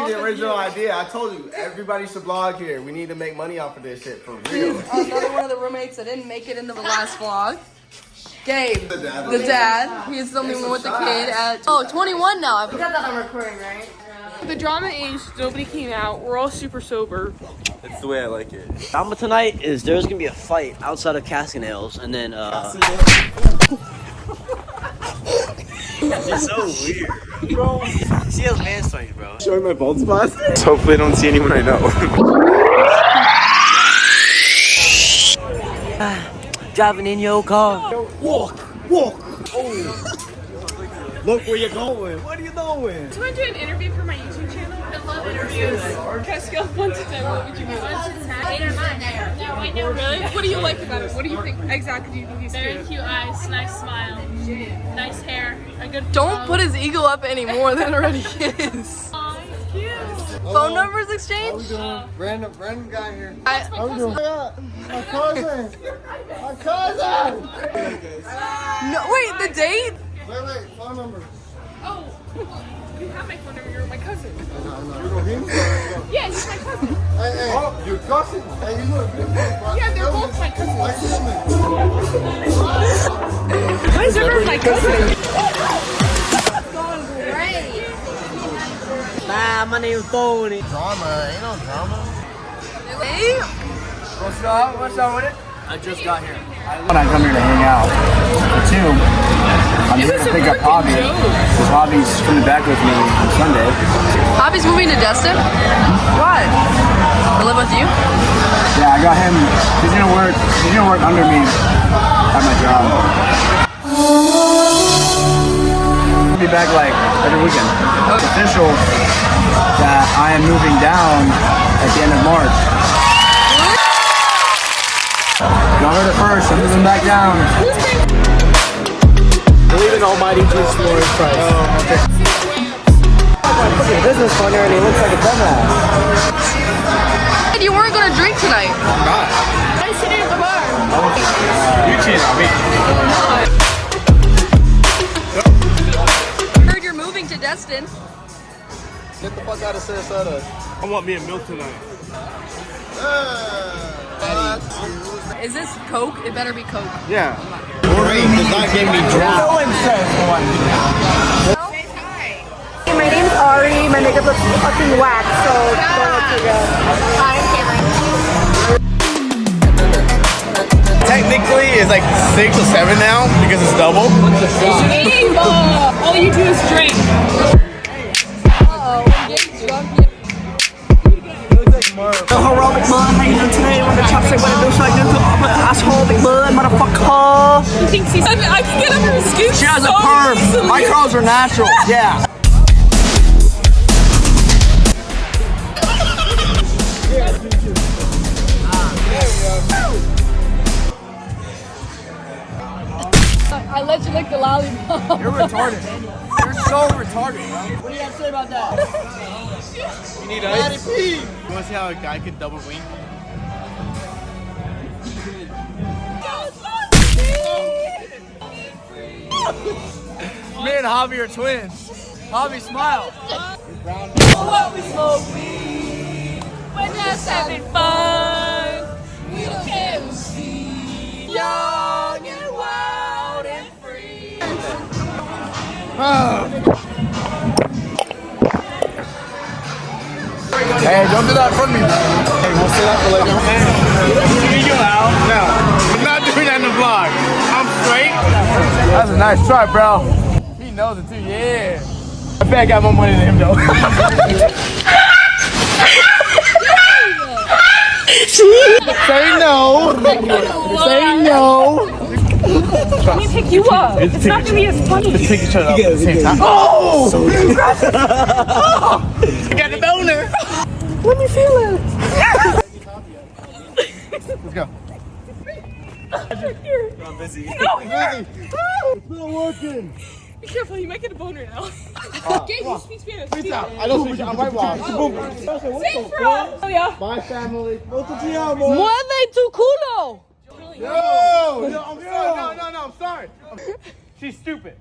me the original idea. I told you, everybody should blog here. We need to make money off of this shit for real. Another one of the roommates that didn't make it into the last vlog. Gabe, the dad. He's the only one with the kid at 21 now. I forgot that I'm recording, right? The drama is nobody came out. We're all super sober. That's the way I like it. Drama tonight is there's gonna be a fight outside of Cascanails, and then It's so weird. Bro. See those man stories, bro. Showing my bald spots. Hopefully I don't see anyone I know. Driving in your car. Walk. Oh. Look where you're going. What are you doing? So I do an interview for my YouTube channel. I love interviews. Can I scale 1 to 10? What would you give? 1 to 10. 8 or 9. No, I know. Really? What do you like about it? What do you think? Exactly. Do you think he's very cute eyes, nice smile, nice hair, a good. Don't put his ego up any more than it already is. Aw, he's cute. Phone numbers exchanged? Random guy here. How we doing? My cousin. My cousin. No, wait, the date? Wait, phone number. Oh, you have my phone number. You're my cousin. You know him? Yeah, he's my cousin. Hey, your cousin? Hey, you know him? Yeah, they're both my cousins. Why is everyone my cousin? Nah, my name's Tony. Drama, ain't no drama. Hey? What's up with it? I just got here. When I come here to hang out, for 2, I'm here to pick up Javi. Because Javi's coming back with me on Sunday. Javi's moving to Destin? Why? To live with you? Yeah, I got him. He's gonna work under me at my job. I'll be back like every weekend. It's official that I am moving down at the end of March. Y'all heard it first, I'm moving back down. Believe in Almighty Jesus Lord Christ. Oh, okay. My fucking business partner and he looks like a dumbass. You weren't gonna drink tonight. I'm not. I'm sitting at the bar. You cheated on me. Heard you're moving to Destin. Get the fuck out of Sarasota. I want me a milk tonight. Is this Coke? It better be Coke. Yeah. Great, does not get me drunk. No one says one. My name's Ari. My makeup looks fucking whack, so don't look too good. Hi, I'm Cameron. Technically, it's like 6 or 7 now because it's double. All you do is drink. The heroic mud, how you doing today? When the chopstick went to do like this, asshole, big mud, motherfucker. He thinks he's. I can get under his skin. She has a so perm. easily. My curls are natural. Yeah. I let you lick the lollipop. You're retarded. You're so retarded, bro. What do you have to say about that? You need ice? You want to see how a guy can double wink? Me and Javi are twins. Javi, smile. What we smoke weed when just having fun. We don't care who sees. Young and wild and free. Hey, don't do that in front of me. Hey, we'll say that for later. You out? No. I'm not doing that in the vlog. I'm straight. That's a nice try, bro. He knows it too, yeah. I bet I got more money than him, though. Say no. Say no. Let me pick you up. It's not gonna be as funny. Let's take each other up at the same time. Oh! I got the boner. Let me feel it. Let's go. I'm busy. No. It's not working. Be careful, you might get a boner now. Gabe, you speak Spanish. Peace out. I don't speak. I'm whitewashed. Same for us. Oh yeah. Bye, family. Te amo. Mueve tu culo. No, I'm sorry. No, I'm sorry. She's stupid.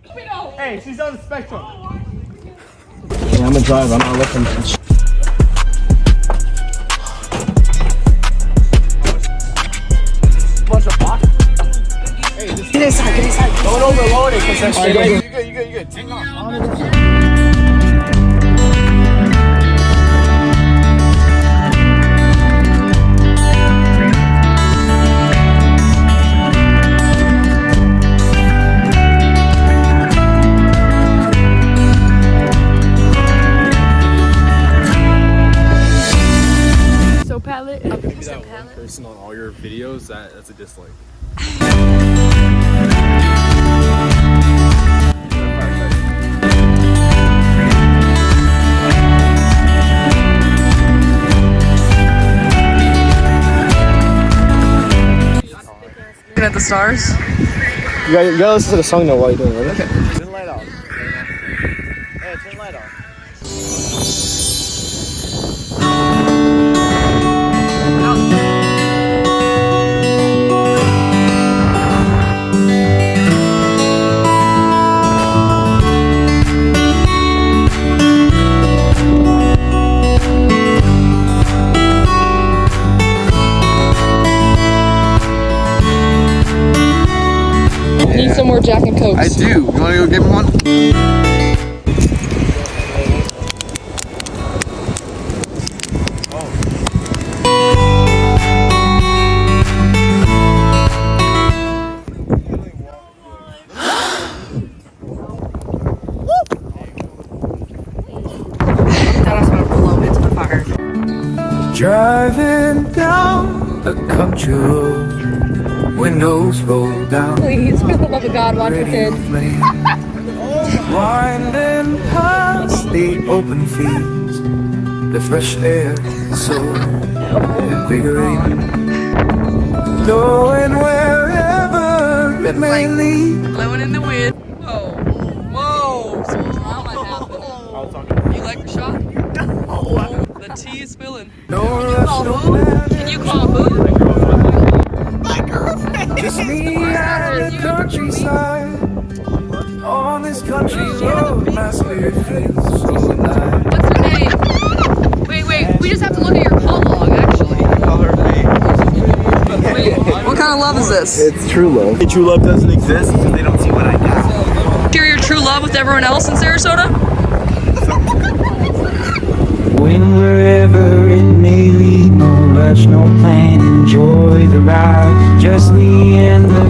Hey, she's on the spectrum. Yeah, I'm gonna drive. I'm not looking. You good. Take off. Person on all your videos, that's a dislike. Looking at the stars. You gotta listen to the song though while you're doing it. Okay. Turn the light off. Hey, turn the light off. Need some more Jack and Cokes. I do. You wanna go get me one? Driving down a country road, windows roll down. Please, for the love of God, watch your kids. Winding past the open fields, the fresh air so invigorating. Going wherever it may lead. Blowing in the wind. Whoa. Some drama happening. You like the shot? The tea is spilling. No rush, no man. Can you call boo? Just me and the countryside. On this country road, my spirit feels so alive. What's her name? Wait. We just have to look at your call log, actually. Wait, what kind of love is this? It's true love. True love doesn't exist because they don't see what I got. Share your true love with everyone else in Sarasota? When wherever it may lead, no rush, no plan, enjoy the ride. Just me and the